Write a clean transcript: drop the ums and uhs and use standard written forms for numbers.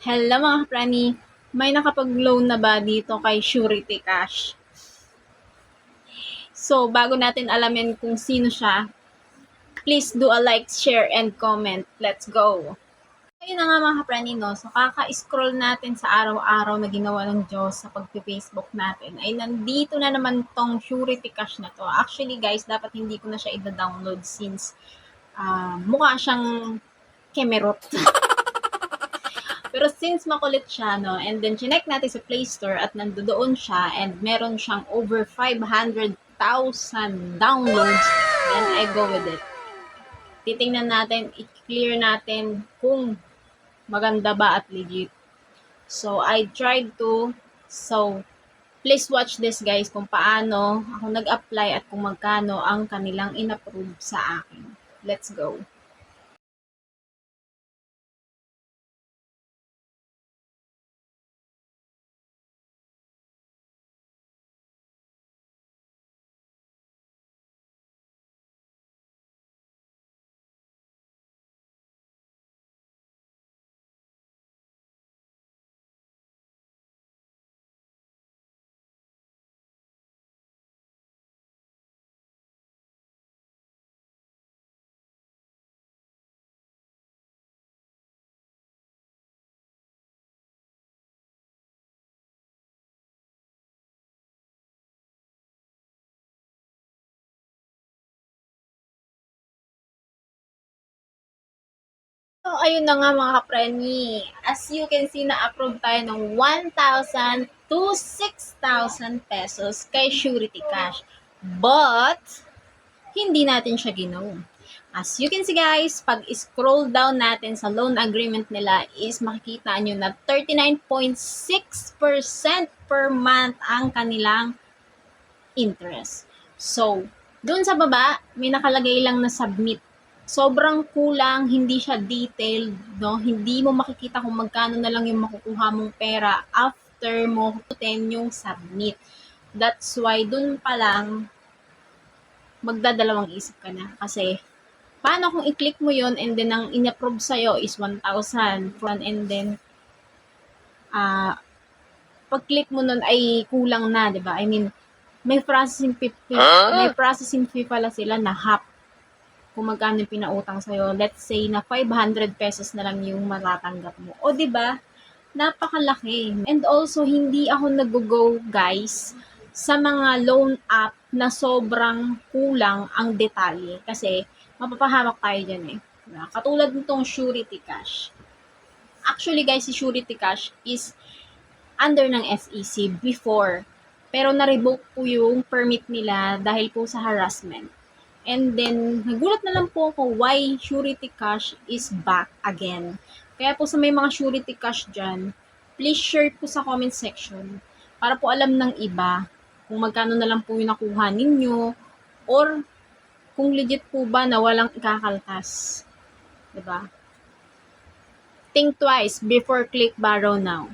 Hello mga kaprani, may nakapag-loan na ba dito kay Surety Cash? So, bago natin alamin kung sino siya, please do a like, share, and comment. Let's go! Ayun na nga mga kaprani, no? So, kaka-scroll natin sa araw-araw na ginawa ng Diyos sa pag-Facebook natin, ay nandito na naman tong Surety Cash na to. Actually guys, dapat hindi ko na siya i-download since mukha siyang kemerot. Pero since makulit siya, no, and then chinek natin sa Play Store at nandoon siya and meron siyang over 500,000 downloads, then I go with it. Titingnan natin, i-clear natin kung maganda ba at legit. So, I tried to. So, please watch this guys kung paano ako nag-apply at kung magkano ang kanilang in-approve sa akin. Let's go. So, ayun na nga mga kapreni. As you can see, na-approve tayo ng 1,000 to 6,000 pesos kay Surety Cash. But, hindi natin siya ginawa. As you can see guys, pag scroll down natin sa loan agreement nila is makikita nyo na 39.6% per month ang kanilang interest. So, dun sa baba, may nakalagay lang na submit. Sobrang kulang, hindi siya detailed, no? Hindi mo makikita kung magkano na lang yung makukuha mong pera after mo putin yung submit. That's why dun pa lang magdadalawang isip ka na. Kasi, paano kung i-click mo yon and then ang in-approve sa'yo is 1,000 and then pag-click mo nun ay kulang na, di ba? I mean, may processing fee pala sila na half kung magkano yung pinautang sa'yo. Let's say na 500 pesos na lang yung matatanggap mo. O di ba? Napakalaki. And also, hindi ako nag-go guys sa mga loan app na sobrang kulang ang detalye. Kasi, mapapahamak tayo dyan eh. Katulad nitong Surety Cash. Actually guys, si Surety Cash is under ng SEC before. Pero na-revoke po yung permit nila dahil po sa harassment. And then, nagulat na lang po ako why Surety Cash is back again. Kaya po sa may mga Surety Cash dyan, please share po sa comment section para po alam ng iba kung magkano na lang po yung nakuha ninyo or kung legit po ba na walang ikakaltas. Diba? Think twice before click borrow now.